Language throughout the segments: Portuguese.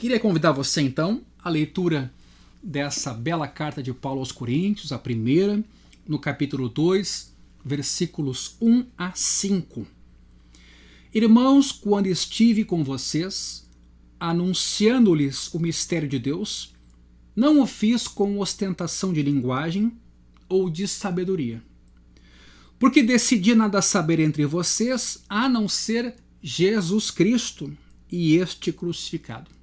Queria convidar você então à leitura dessa bela carta de Paulo aos Coríntios, a primeira, no capítulo 2, versículos 1 a 5. Irmãos, quando estive com vocês, anunciando-lhes o mistério de Deus, não o fiz com ostentação de linguagem ou de sabedoria, porque decidi nada saber entre vocês a não ser Jesus Cristo e este crucificado.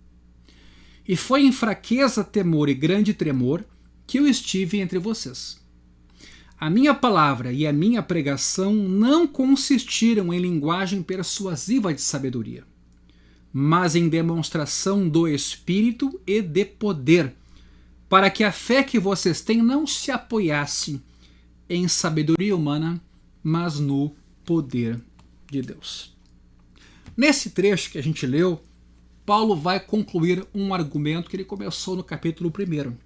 E foi em fraqueza, temor e grande tremor que eu estive entre vocês. A minha palavra e a minha pregação não consistiram em linguagem persuasiva de sabedoria, mas em demonstração do Espírito e de poder, para que a fé que vocês têm não se apoiasse em sabedoria humana, mas no poder de Deus. Nesse trecho que a gente leu, Paulo vai concluir um argumento que ele começou no capítulo 1,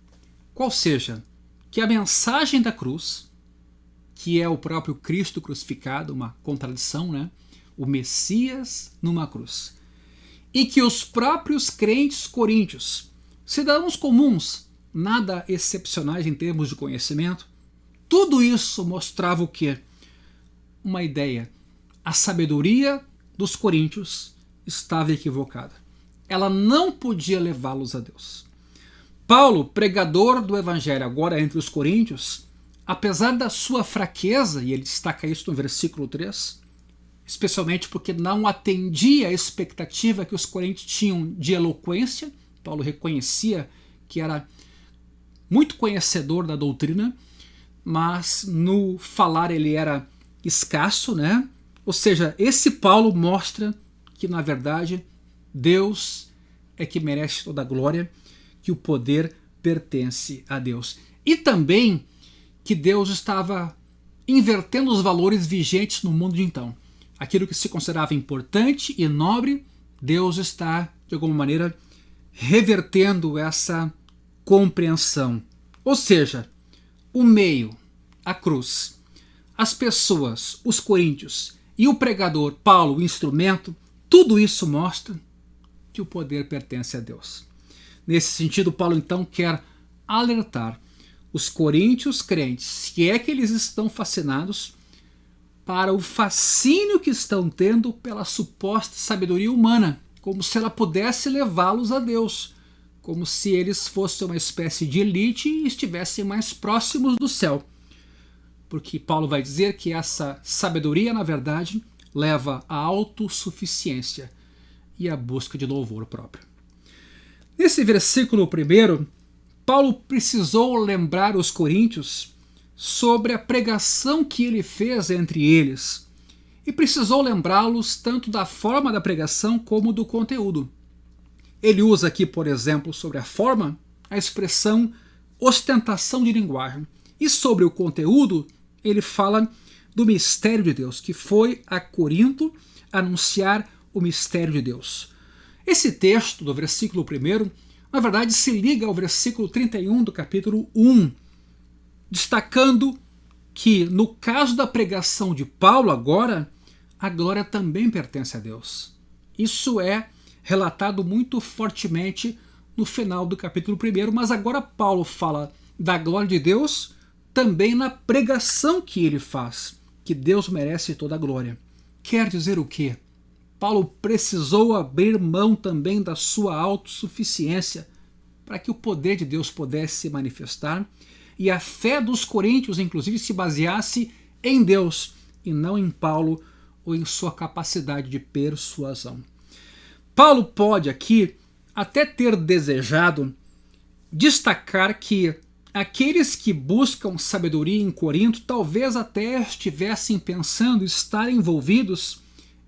qual seja, que a mensagem da cruz, que é o próprio Cristo crucificado, uma contradição, né? O Messias numa cruz, e que os próprios crentes coríntios, cidadãos comuns, nada excepcionais em termos de conhecimento, tudo isso mostrava o quê? Uma ideia. A sabedoria dos coríntios estava equivocada. Ela não podia levá-los a Deus. Paulo, pregador do evangelho agora entre os coríntios, apesar da sua fraqueza, e ele destaca isso no versículo 3, especialmente porque não atendia a expectativa que os coríntios tinham de eloquência, Paulo reconhecia que era muito conhecedor da doutrina, mas no falar ele era escasso, né? Ou seja, esse Paulo mostra que, na verdade, Deus é que merece toda a glória, que o poder pertence a Deus. E também que Deus estava invertendo os valores vigentes no mundo de então. Aquilo que se considerava importante e nobre, Deus está, de alguma maneira, revertendo essa compreensão. Ou seja, o meio, a cruz, as pessoas, os coríntios e o pregador, Paulo, o instrumento, tudo isso mostra que o poder pertence a Deus. Nesse sentido, Paulo então quer alertar os coríntios crentes, se é que eles estão fascinados, para o fascínio que estão tendo pela suposta sabedoria humana, como se ela pudesse levá-los a Deus, como se eles fossem uma espécie de elite e estivessem mais próximos do céu. Porque Paulo vai dizer que essa sabedoria, na verdade, leva à autossuficiência e à busca de louvor próprio. Nesse versículo 1, Paulo precisou lembrar os coríntios sobre a pregação que ele fez entre eles e precisou lembrá-los tanto da forma da pregação como do conteúdo. Ele usa aqui, por exemplo, sobre a forma, a expressão ostentação de linguagem, e sobre o conteúdo ele fala do mistério de Deus, que foi a Corinto anunciar o mistério de Deus. Esse texto do versículo 1, na verdade, se liga ao versículo 31 do capítulo 1, destacando que, no caso da pregação de Paulo agora, a glória também pertence a Deus. Isso é relatado muito fortemente no final do capítulo 1, mas agora Paulo fala da glória de Deus também na pregação que ele faz, que Deus merece toda a glória. Quer dizer o quê? Paulo precisou abrir mão também da sua autossuficiência para que o poder de Deus pudesse se manifestar e a fé dos coríntios, inclusive, se baseasse em Deus e não em Paulo ou em sua capacidade de persuasão. Paulo pode aqui até ter desejado destacar que aqueles que buscam sabedoria em Corinto talvez até estivessem pensando estar envolvidos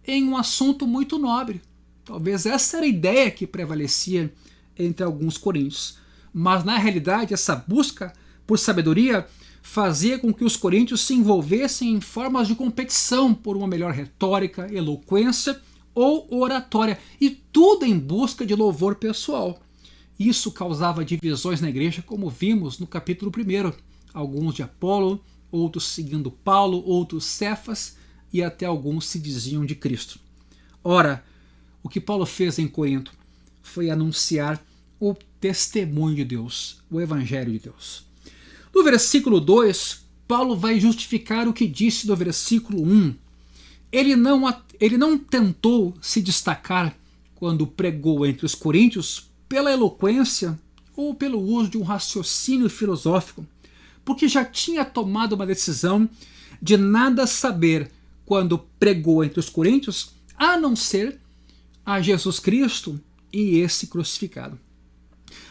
em um assunto muito nobre. Talvez essa era a ideia que prevalecia entre alguns coríntios. Mas, na realidade, essa busca por sabedoria fazia com que os coríntios se envolvessem em formas de competição por uma melhor retórica, eloquência ou oratória, e tudo em busca de louvor pessoal. Isso causava divisões na igreja, como vimos no capítulo 1. Alguns de Apolo, outros seguindo Paulo, outros Cefas, e até alguns se diziam de Cristo. Ora, o que Paulo fez em Corinto foi anunciar o testemunho de Deus, o Evangelho de Deus. No versículo 2, Paulo vai justificar o que disse no versículo 1. Ele não tentou se destacar quando pregou entre os coríntios pela eloquência ou pelo uso de um raciocínio filosófico, porque já tinha tomado uma decisão de nada saber quando pregou entre os coríntios, a não ser a Jesus Cristo e esse crucificado.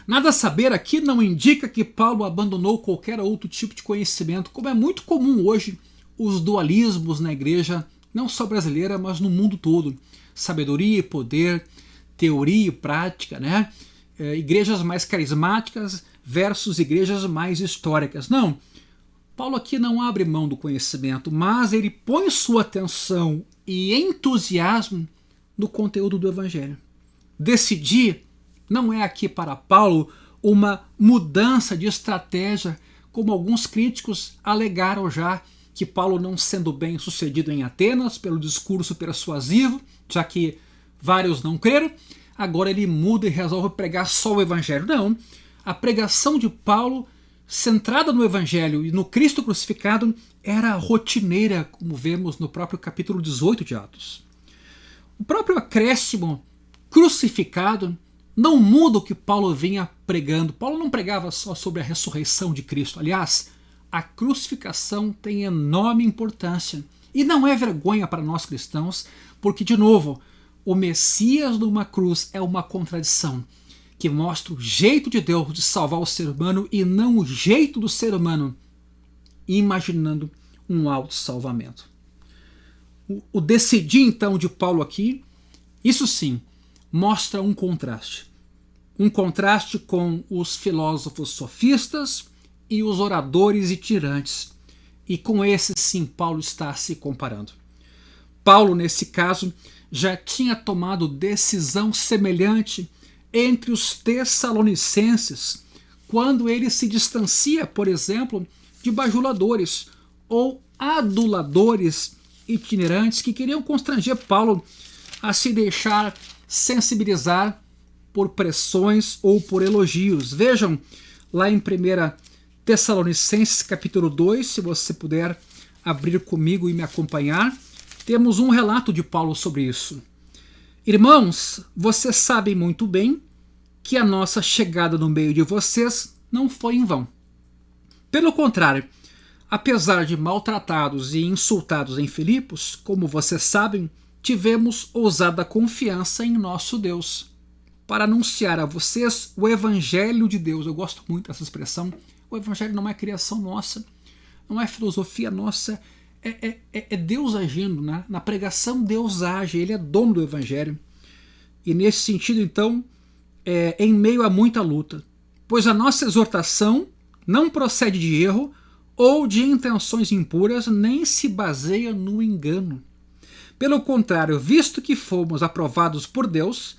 Nada saber aqui não indica que Paulo abandonou qualquer outro tipo de conhecimento, como é muito comum hoje os dualismos na igreja, não só brasileira, mas no mundo todo. Sabedoria e poder, teoria e prática, né? Igrejas mais carismáticas versus igrejas mais históricas. Não, Paulo aqui não abre mão do conhecimento, mas ele põe sua atenção e entusiasmo no conteúdo do Evangelho. Decidir não é aqui para Paulo uma mudança de estratégia, como alguns críticos alegaram já, que Paulo, não sendo bem sucedido em Atenas pelo discurso persuasivo, já que vários não creram, agora ele muda e resolve pregar só o Evangelho. Não, a pregação de Paulo, centrada no Evangelho e no Cristo crucificado, era rotineira, como vemos no próprio capítulo 18 de Atos. O próprio acréscimo crucificado não muda o que Paulo vinha pregando. Paulo não pregava só sobre a ressurreição de Cristo. Aliás, a crucificação tem enorme importância. E não é vergonha para nós cristãos, porque, de novo, o Messias numa cruz é uma contradição que mostra o jeito de Deus de salvar o ser humano e não o jeito do ser humano imaginando um autossalvamento. O decidir, então, de Paulo aqui, isso sim, mostra um contraste. Um contraste com os filósofos sofistas e os oradores itinerantes. E com esses, sim, Paulo está se comparando. Paulo, nesse caso, já tinha tomado decisão semelhante entre os tessalonicenses, quando ele se distancia, por exemplo, de bajuladores ou aduladores itinerantes que queriam constranger Paulo a se deixar sensibilizar por pressões ou por elogios. Vejam lá em 1 Tessalonicenses capítulo 2, se você puder abrir comigo e me acompanhar, temos um relato de Paulo sobre isso. Irmãos, vocês sabem muito bem que a nossa chegada no meio de vocês não foi em vão. Pelo contrário, apesar de maltratados e insultados em Filipos, como vocês sabem, tivemos ousada confiança em nosso Deus, para anunciar a vocês o Evangelho de Deus. Eu gosto muito dessa expressão. O Evangelho não é criação nossa, não é filosofia nossa, é Deus agindo, né? Na pregação Deus age, Ele é dono do Evangelho. E nesse sentido, então, em meio a muita luta, pois a nossa exortação não procede de erro ou de intenções impuras, nem se baseia no engano. Pelo contrário, visto que fomos aprovados por Deus,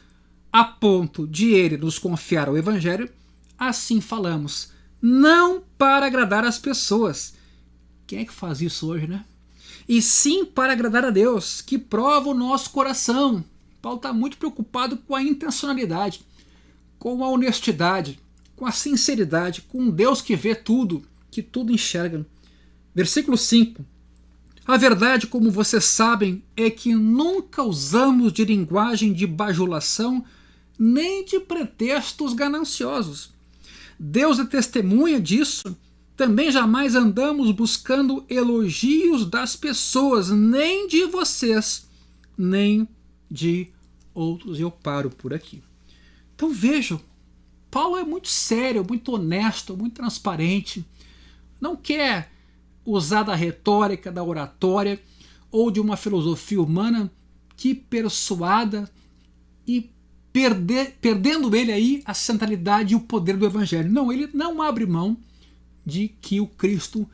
a ponto de Ele nos confiar o Evangelho, assim falamos, não para agradar as pessoas. Quem é que faz isso hoje, né? E sim para agradar a Deus, que prova o nosso coração. Paulo está muito preocupado com a intencionalidade, com a honestidade, com a sinceridade, com um Deus que vê tudo, que tudo enxerga. Versículo 5. A verdade, como vocês sabem, é que nunca usamos de linguagem de bajulação nem de pretextos gananciosos. Deus é testemunha disso. Também jamais andamos buscando elogios das pessoas, nem de vocês, nem de outros. Eu paro por aqui. Então vejam, Paulo é muito sério, muito honesto, muito transparente. Não quer usar da retórica, da oratória ou de uma filosofia humana que persuada e perdendo ele aí a centralidade e o poder do Evangelho. Não, ele não abre mão de que o Cristo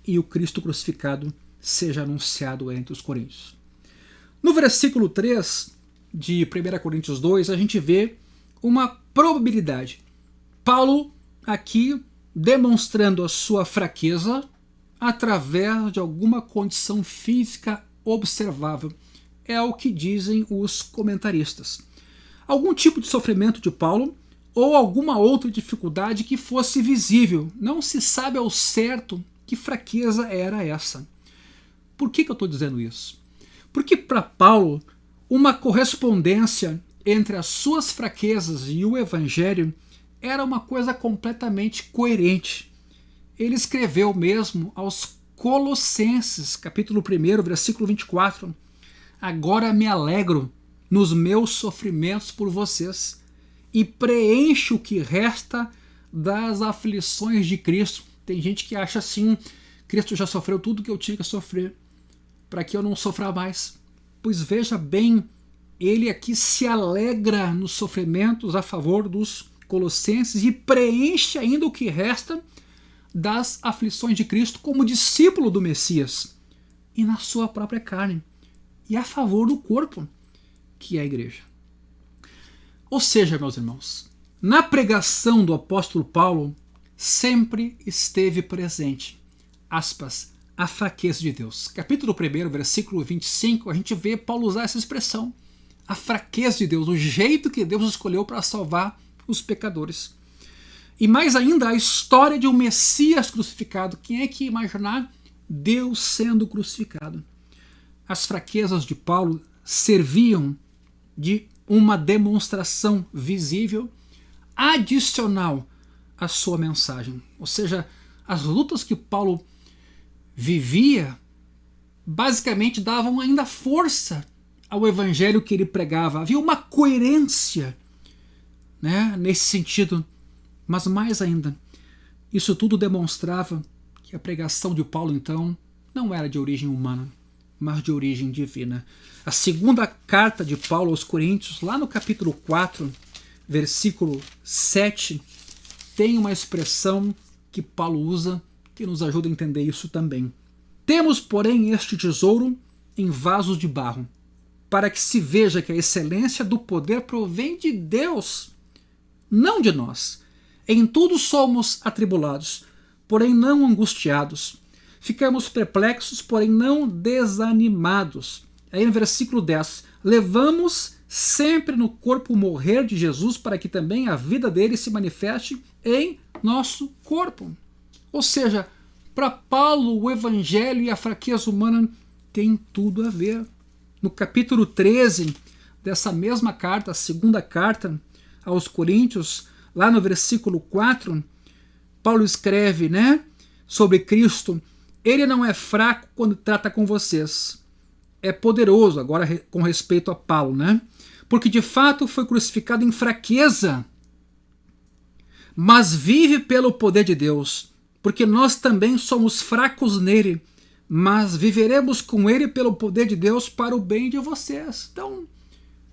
e o Cristo crucificado seja anunciado entre os coríntios. No versículo 3 de 1 Coríntios 2, a gente vê uma probabilidade. Paulo aqui demonstrando a sua fraqueza através de alguma condição física observável. É o que dizem os comentaristas. algum tipo de sofrimento de Paulo ou alguma outra dificuldade que fosse visível. Não se sabe ao certo que fraqueza era essa. Por que eu estou dizendo isso? Porque para Paulo, uma correspondência entre as suas fraquezas e o Evangelho era uma coisa completamente coerente. Ele escreveu mesmo aos Colossenses, capítulo 1, versículo 24: agora me alegro nos meus sofrimentos por vocês e preencho o que resta das aflições de Cristo. Tem gente que acha assim, Cristo já sofreu tudo que eu tinha que sofrer, para que eu não sofra mais. Pois veja bem, ele aqui se alegra nos sofrimentos a favor dos colossenses e preenche ainda o que resta das aflições de Cristo como discípulo do Messias e na sua própria carne e a favor do corpo, que é a igreja. Ou seja, meus irmãos, na pregação do apóstolo Paulo sempre esteve presente, aspas, a fraqueza de Deus. Capítulo 1, versículo 25, a gente vê Paulo usar essa expressão, a fraqueza de Deus, o jeito que Deus escolheu para salvar os pecadores. E mais ainda, a história de um Messias crucificado. Quem é que ia imaginar Deus sendo crucificado? As fraquezas de Paulo serviam de uma demonstração visível adicional à sua mensagem. Ou seja, as lutas que Paulo vivia basicamente davam ainda força ao evangelho que ele pregava. Havia uma coerência, né, nesse sentido. Mas mais ainda, isso tudo demonstrava que a pregação de Paulo, então, não era de origem humana, mas de origem divina. A segunda carta de Paulo aos Coríntios, lá no capítulo 4, versículo 7, tem uma expressão que Paulo usa que nos ajuda a entender isso também. Temos, porém, este tesouro em vasos de barro, para que se veja que a excelência do poder provém de Deus, não de nós. Em tudo somos atribulados, porém não angustiados. Ficamos perplexos, porém não desanimados. Aí no versículo 10, levamos sempre no corpo o morrer de Jesus, para que também a vida dele se manifeste em nosso corpo. Ou seja, para Paulo, o evangelho e a fraqueza humana têm tudo a ver. No capítulo 13 dessa mesma carta, a segunda carta aos Coríntios, lá no versículo 4, Paulo escreve, né, sobre Cristo: ele não é fraco quando trata com vocês, é poderoso, agora com respeito a Paulo, né, porque de fato foi crucificado em fraqueza, mas vive pelo poder de Deus, porque nós também somos fracos nele, mas viveremos com ele pelo poder de Deus para o bem de vocês. Então,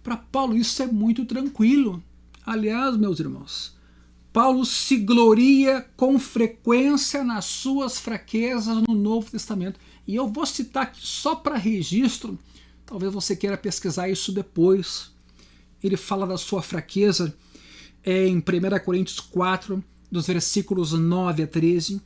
para Paulo isso é muito tranquilo. Aliás, meus irmãos, Paulo se gloria com frequência nas suas fraquezas no Novo Testamento. E eu vou citar aqui só para registro, talvez você queira pesquisar isso depois. Ele fala da sua fraqueza em 1 Coríntios 4, dos versículos 9 a 13.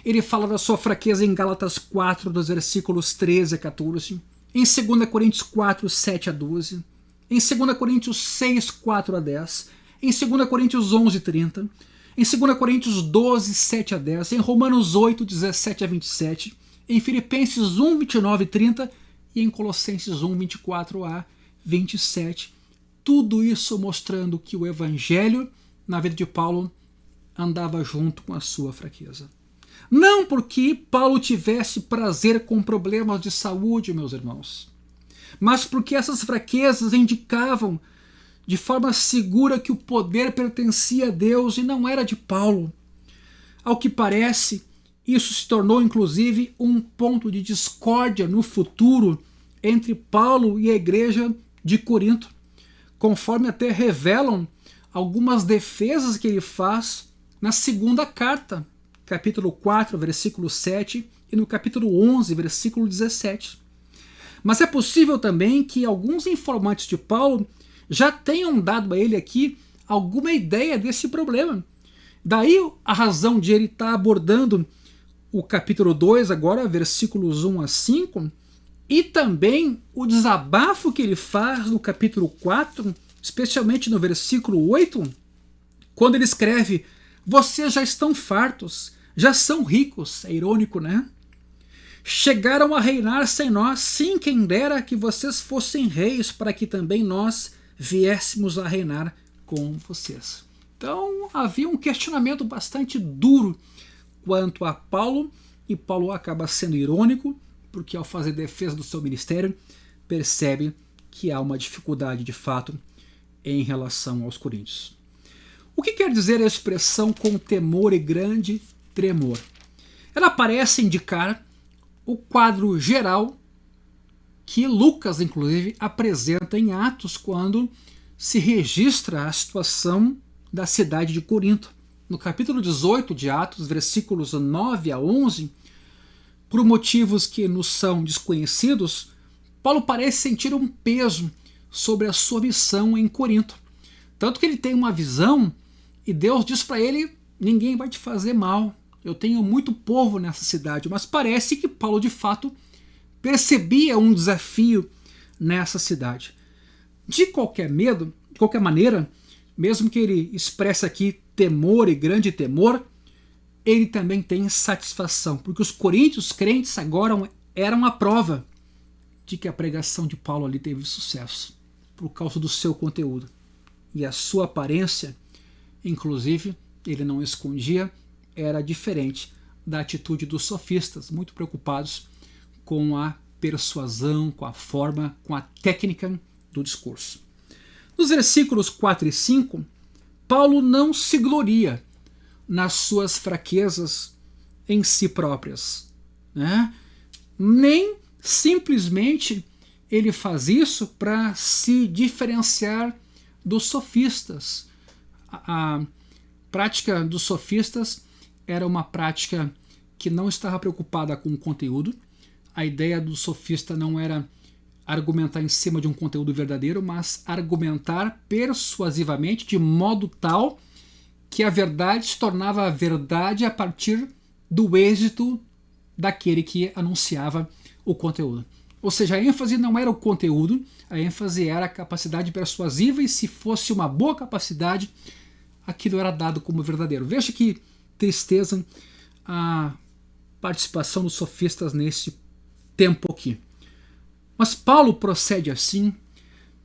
Ele fala da sua fraqueza em Gálatas 4, dos versículos 13 a 14. Em 2 Coríntios 4, 7 a 12. Em 2 Coríntios 6, 4 a 10. Em 2 Coríntios 11, 30. Em 2 Coríntios 12, 7 a 10. Em Romanos 8, 17 a 27. Em Filipenses 1, 29 e 30. E em Colossenses 1, 24 a 27. Tudo isso mostrando que o evangelho, na vida de Paulo, andava junto com a sua fraqueza. Não porque Paulo tivesse prazer com problemas de saúde, meus irmãos, mas porque essas fraquezas indicavam de forma segura que o poder pertencia a Deus e não era de Paulo. Ao que parece, isso se tornou inclusive um ponto de discórdia no futuro entre Paulo e a igreja de Corinto, conforme até revelam algumas defesas que ele faz na segunda carta, capítulo 4, versículo 7, e no capítulo 11, versículo 17. Mas é possível também que alguns informantes de Paulo já tenham dado a ele aqui alguma ideia desse problema. Daí a razão de ele estar abordando o capítulo 2, agora versículos 1 a 5, e também o desabafo que ele faz no capítulo 4, especialmente no versículo 8, quando ele escreve: vocês já estão fartos, já são ricos. É irônico, né? Chegaram a reinar sem nós, sim, quem dera que vocês fossem reis, para que também nós viéssemos a reinar com vocês. Então havia um questionamento bastante duro quanto a Paulo, e Paulo acaba sendo irônico, porque ao fazer defesa do seu ministério, percebe que há uma dificuldade de fato em relação aos coríntios. O que quer dizer a expressão com temor e grande tremor? Ela parece indicar o quadro geral que Lucas, inclusive, apresenta em Atos quando se registra a situação da cidade de Corinto. No capítulo 18 de Atos, versículos 9 a 11, por motivos que nos são desconhecidos, Paulo parece sentir um peso sobre a sua missão em Corinto. Tanto que ele tem uma visão e Deus diz para ele: ninguém vai te fazer mal, eu tenho muito povo nessa cidade. Mas parece que Paulo de fato percebia um desafio nessa cidade. De qualquer maneira, mesmo que ele expresse aqui temor e grande temor, ele também tem satisfação, porque os coríntios crentes agora eram a prova de que a pregação de Paulo ali teve sucesso, por causa do seu conteúdo. E a sua aparência, inclusive, ele não escondia, era diferente da atitude dos sofistas, muito preocupados com a persuasão, com a forma, com a técnica do discurso. Nos versículos 4 e 5, Paulo não se gloria nas suas fraquezas em si próprias, né? Nem simplesmente ele faz isso para se diferenciar dos sofistas. A prática dos sofistas era uma prática que não estava preocupada com o conteúdo. A ideia do sofista não era argumentar em cima de um conteúdo verdadeiro, mas argumentar persuasivamente de modo tal que a verdade se tornava a verdade a partir do êxito daquele que anunciava o conteúdo. Ou seja, a ênfase não era o conteúdo, a ênfase era a capacidade persuasiva, e se fosse uma boa capacidade, aquilo era dado como verdadeiro. Veja que tristeza a participação dos sofistas nesse tempo aqui. Mas Paulo procede assim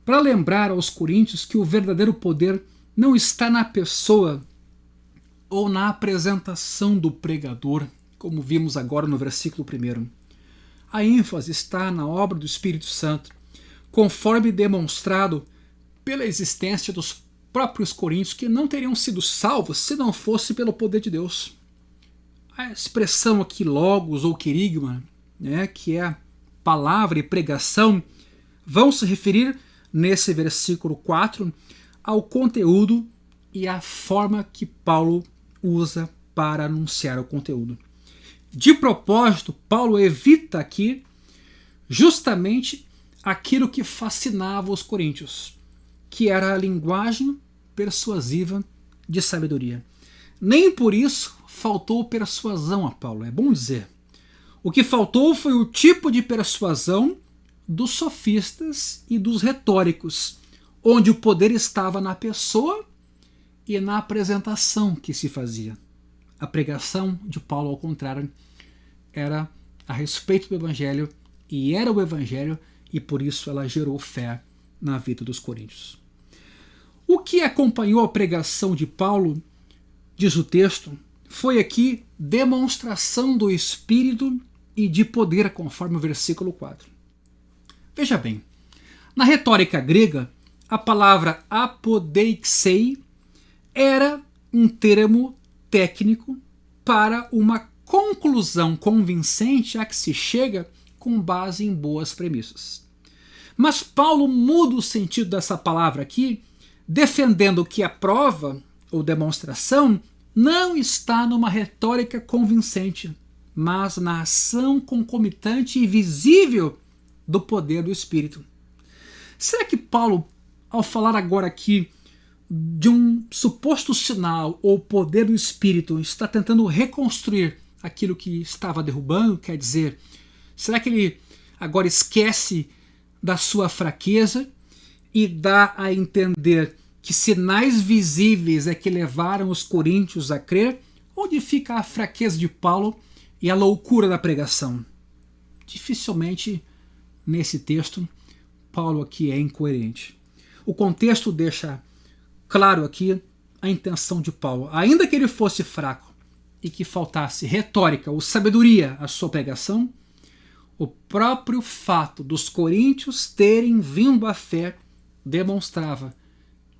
para lembrar aos coríntios que o verdadeiro poder não está na pessoa ou na apresentação do pregador, como vimos agora no versículo 1. A ênfase está na obra do Espírito Santo, conforme demonstrado pela existência dos próprios coríntios, que não teriam sido salvos se não fosse pelo poder de Deus. A expressão aqui logos ou querigma, né, que é palavra e pregação, vão se referir nesse versículo 4 ao conteúdo e à forma que Paulo usa para anunciar o conteúdo. De propósito, Paulo evita aqui justamente aquilo que fascinava os coríntios, que era a linguagem persuasiva de sabedoria. Nem por isso faltou persuasão a Paulo, é bom dizer. O que faltou foi o tipo de persuasão dos sofistas e dos retóricos, onde o poder estava na pessoa e na apresentação que se fazia. A pregação de Paulo, ao contrário, era a respeito do Evangelho, e era o Evangelho, e por isso ela gerou fé na vida dos coríntios. O que acompanhou a pregação de Paulo, diz o texto, foi aqui demonstração do Espírito e de poder, conforme o versículo 4. Veja bem, na retórica grega, a palavra apodeixei era um termo técnico para uma conclusão convincente a que se chega com base em boas premissas. Mas Paulo muda o sentido dessa palavra aqui, defendendo que a prova ou demonstração não está numa retórica convincente, mas na ação concomitante e visível do poder do Espírito. Será que Paulo, ao falar agora aqui de um suposto sinal ou poder do Espírito, está tentando reconstruir aquilo que estava derrubando? Quer dizer, será que ele agora esquece da sua fraqueza e dá a entender que sinais visíveis é que levaram os coríntios a crer? Onde fica a fraqueza de Paulo e a loucura da pregação? Dificilmente nesse texto Paulo aqui é incoerente. O contexto deixa claro aqui a intenção de Paulo. Ainda que ele fosse fraco e que faltasse retórica ou sabedoria à sua pregação, o próprio fato dos coríntios terem vindo à fé demonstrava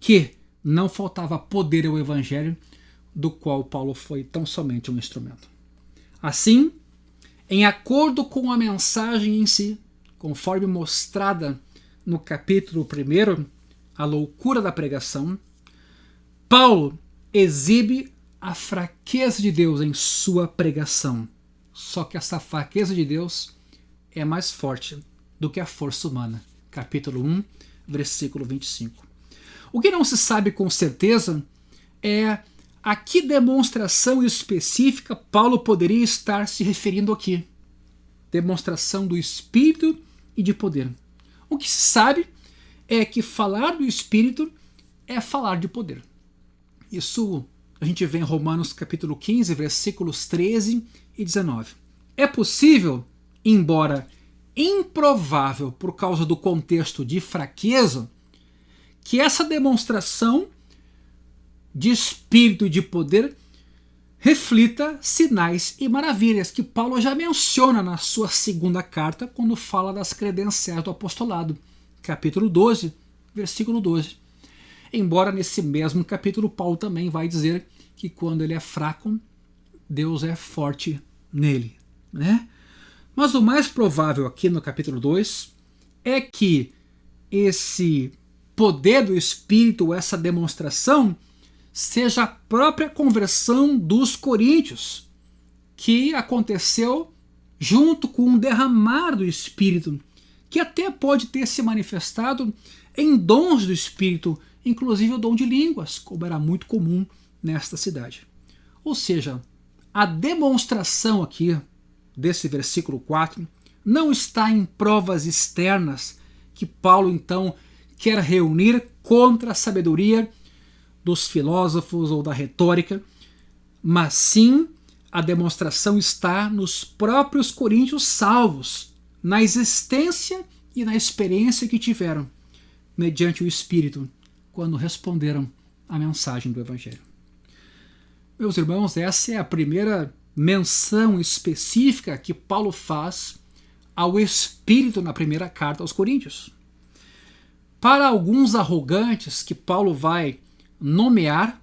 que não faltava poder ao evangelho, do qual Paulo foi tão somente um instrumento. Assim, em acordo com a mensagem em si, conforme mostrada no capítulo 1, a loucura da pregação, Paulo exibe a fraqueza de Deus em sua pregação. Só que essa fraqueza de Deus é mais forte do que a força humana. Capítulo 1, versículo 25. O que não se sabe com certeza é a que demonstração específica Paulo poderia estar se referindo aqui. Demonstração do Espírito e de poder. O que se sabe é que falar do Espírito é falar de poder. Isso a gente vê em Romanos capítulo 15, versículos 13 e 19. É possível, embora improvável por causa do contexto de fraqueza, que essa demonstração de espírito e de poder reflita sinais e maravilhas que Paulo já menciona na sua segunda carta, quando fala das credenciais do apostolado, capítulo 12, versículo 12. Embora nesse mesmo capítulo Paulo também vai dizer que quando ele é fraco, Deus é forte nele, né? Mas o mais provável aqui no capítulo 2 é que esse poder do Espírito, essa demonstração, seja a própria conversão dos coríntios, que aconteceu junto com o derramar do Espírito, que até pode ter se manifestado em dons do Espírito, inclusive o dom de línguas, como era muito comum nesta cidade. Ou seja, a demonstração aqui desse versículo 4 não está em provas externas que Paulo então quer reunir contra a sabedoria dos filósofos ou da retórica, mas sim a demonstração está nos próprios coríntios salvos, na existência e na experiência que tiveram mediante o Espírito quando responderam à mensagem do Evangelho. Meus irmãos, essa é a primeira menção específica que Paulo faz ao Espírito na primeira carta aos Coríntios. Para alguns arrogantes que Paulo vai nomear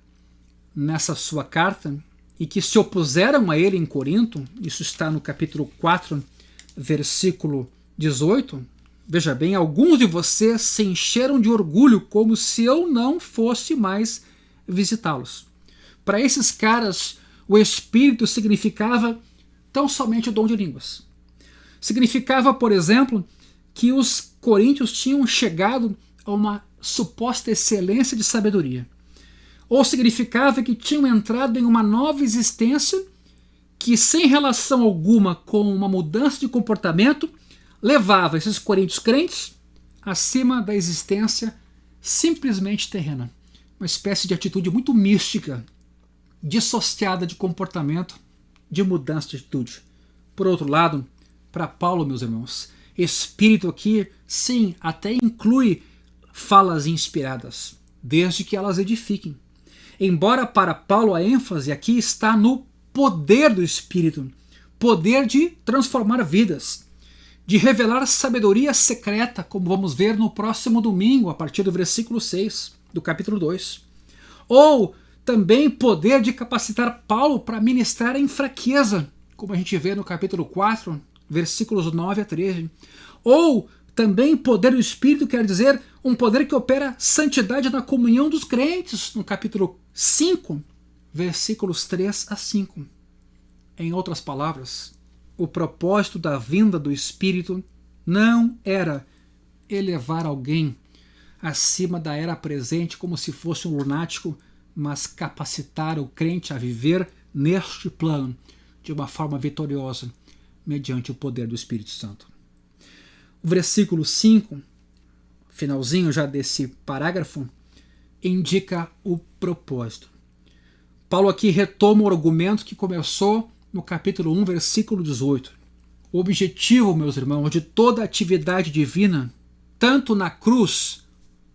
nessa sua carta e que se opuseram a ele em Corinto, isso está no capítulo 4, versículo 18, veja bem, alguns de vocês se encheram de orgulho como se eu não fosse mais visitá-los. Para esses caras, o Espírito significava tão somente o dom de línguas. Significava, por exemplo, que os coríntios tinham chegado a uma suposta excelência de sabedoria. Ou significava que tinham entrado em uma nova existência que, sem relação alguma com uma mudança de comportamento, levava esses coríntios crentes acima da existência simplesmente terrena. Uma espécie de atitude muito mística, dissociada de comportamento, de mudança de atitude. Por outro lado, para Paulo, meus irmãos, Espírito aqui, sim, até inclui falas inspiradas, desde que elas edifiquem. Embora para Paulo a ênfase aqui está no poder do Espírito, poder de transformar vidas, de revelar sabedoria secreta, como vamos ver no próximo domingo, a partir do versículo 6 do capítulo 2. Ou também poder de capacitar Paulo para ministrar em fraqueza, como a gente vê no capítulo 4, versículos 9 a 13. Ou também poder do Espírito quer dizer um poder que opera santidade na comunhão dos crentes, no capítulo 5, versículos 3 a 5. Em outras palavras, o propósito da vinda do Espírito não era elevar alguém acima da era presente como se fosse um lunático, mas capacitar o crente a viver neste plano de uma forma vitoriosa, mediante o poder do Espírito Santo. O versículo 5 finalzinho já desse parágrafo, indica o propósito. Paulo aqui retoma o argumento que começou no capítulo 1, versículo 18. O objetivo, meus irmãos, de toda a atividade divina, tanto na cruz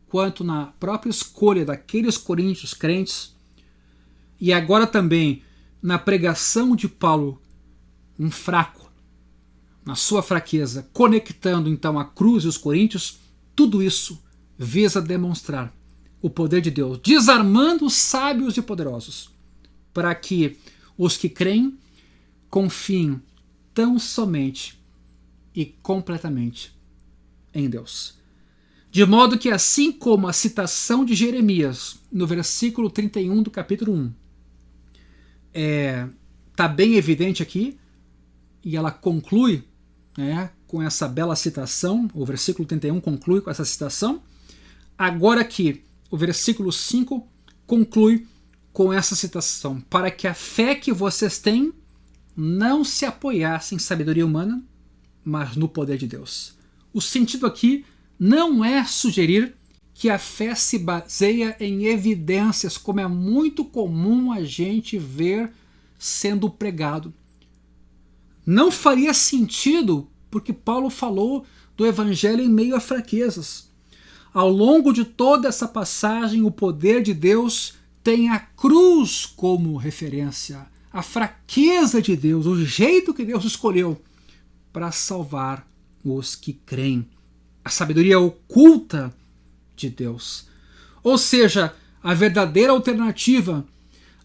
quanto na própria escolha daqueles coríntios crentes, e agora também na pregação de Paulo, um fraco, na sua fraqueza, conectando então a cruz e os coríntios, tudo isso visa demonstrar o poder de Deus, desarmando os sábios e poderosos, para que os que creem confiem tão somente e completamente em Deus. De modo que, assim como a citação de Jeremias no versículo 31 do capítulo 1 está bem evidente aqui, e ela conclui com essa bela citação, o versículo 31 conclui com essa citação, agora aqui o versículo 5 conclui com essa citação, para que a fé que vocês têm não se apoiasse em sabedoria humana, mas no poder de Deus. O sentido aqui não é sugerir que a fé se baseia em evidências, como é muito comum a gente ver sendo pregado. Não faria sentido, porque Paulo falou do evangelho em meio a fraquezas. Ao longo de toda essa passagem, o poder de Deus tem a cruz como referência, a fraqueza de Deus, o jeito que Deus escolheu para salvar os que creem, a sabedoria oculta de Deus. Ou seja, a verdadeira alternativa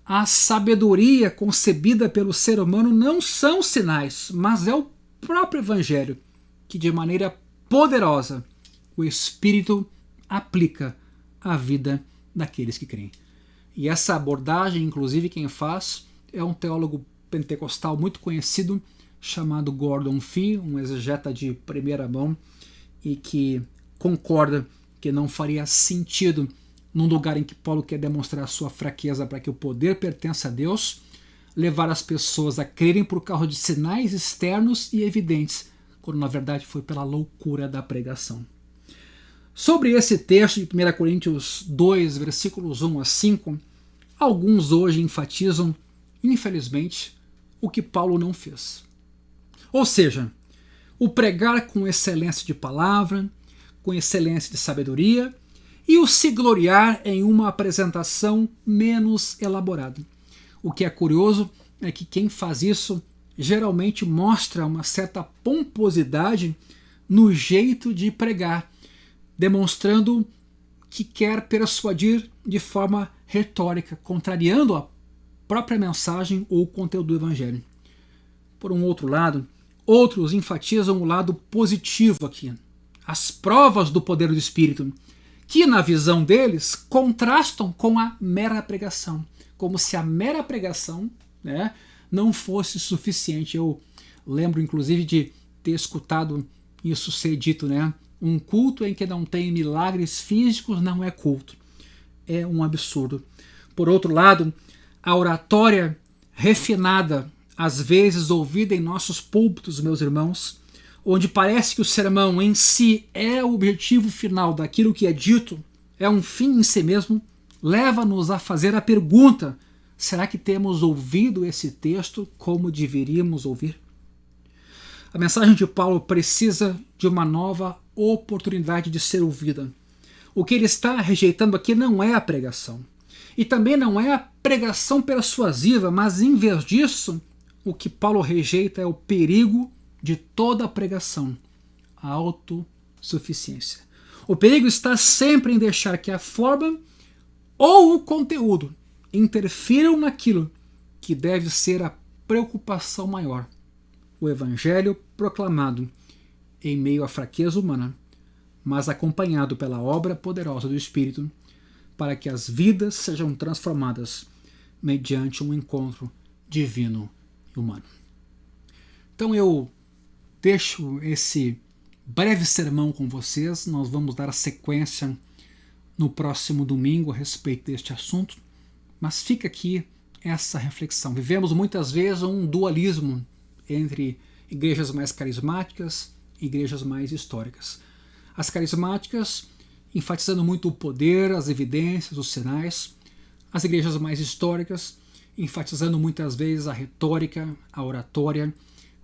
à sabedoria concebida pelo ser humano não são sinais, mas é o próprio evangelho que, de maneira poderosa, o Espírito aplica à vida daqueles que creem. E essa abordagem, inclusive, quem faz é um teólogo pentecostal muito conhecido chamado Gordon Fee, um exegeta de primeira mão, e que concorda que não faria sentido, num lugar em que Paulo quer demonstrar a sua fraqueza para que o poder pertença a Deus, levar as pessoas a crerem por causa de sinais externos e evidentes, quando na verdade foi pela loucura da pregação. Sobre esse texto de 1 Coríntios 2, versículos 1 a 5, alguns hoje enfatizam, infelizmente, o que Paulo não fez. Ou seja, o pregar com excelência de palavra, com excelência de sabedoria, e o se gloriar em uma apresentação menos elaborada. O que é curioso é que quem faz isso geralmente mostra uma certa pomposidade no jeito de pregar, demonstrando que quer persuadir de forma retórica, contrariando a própria mensagem ou o conteúdo do evangelho. Por um outro lado, outros enfatizam o lado positivo aqui, as provas do poder do Espírito, que na visão deles contrastam com a mera pregação, como se a mera pregação não fosse suficiente. Eu lembro inclusive de ter escutado isso ser dito, um culto em que não tem milagres físicos não é culto. É um absurdo. Por outro lado, a oratória refinada, às vezes ouvida em nossos púlpitos, meus irmãos, onde parece que o sermão em si é o objetivo final daquilo que é dito, é um fim em si mesmo, leva-nos a fazer a pergunta: será que temos ouvido esse texto como deveríamos ouvir? A mensagem de Paulo precisa de uma nova oportunidade de ser ouvida. O que ele está rejeitando aqui não é a pregação. E também não é a pregação persuasiva, mas em vez disso, o que Paulo rejeita é o perigo de toda a pregação, a autossuficiência. O perigo está sempre em deixar que a forma ou o conteúdo interfiram naquilo que deve ser a preocupação maior, o evangelho proclamado em meio à fraqueza humana, mas acompanhado pela obra poderosa do Espírito, para que as vidas sejam transformadas mediante um encontro divino e humano. Então eu deixo esse breve sermão com vocês. Nós vamos dar a sequência no próximo domingo a respeito deste assunto, mas fica aqui essa reflexão. Vivemos muitas vezes um dualismo entre igrejas mais carismáticas e igrejas mais históricas. As carismáticas enfatizando muito o poder, as evidências, os sinais. As igrejas mais históricas, enfatizando muitas vezes a retórica, a oratória,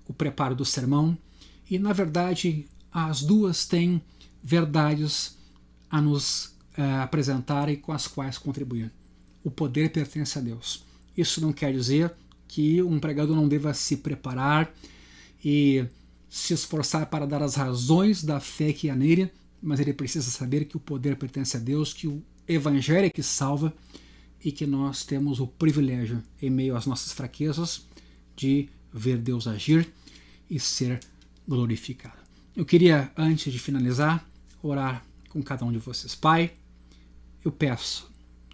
o preparo do sermão. E, na verdade, as duas têm verdades a nos apresentar e com as quais contribuir. O poder pertence a Deus. Isso não quer dizer que um pregador não deva se preparar e se esforçar para dar as razões da fé que há nele, mas ele precisa saber que o poder pertence a Deus, que o evangelho é que salva e que nós temos o privilégio, em meio às nossas fraquezas, de ver Deus agir e ser glorificado. Eu queria, antes de finalizar, orar com cada um de vocês. Pai, eu peço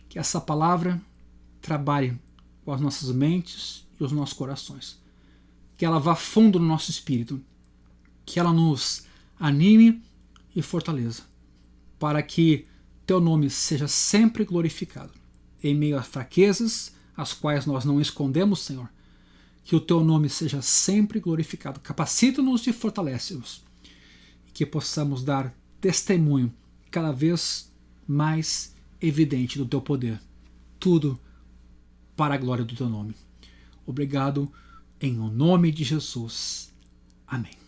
que essa palavra trabalhe com as nossas mentes e os nossos corações, que ela vá fundo no nosso espírito, que ela nos anime e fortaleça, para que teu nome seja sempre glorificado, em meio às fraquezas, as quais nós não escondemos, Senhor, que o teu nome seja sempre glorificado. Capacita-nos e fortalece-nos, e que possamos dar testemunho cada vez mais evidente do teu poder. Tudo para a glória do teu nome. Obrigado, em o nome de Jesus. Amém.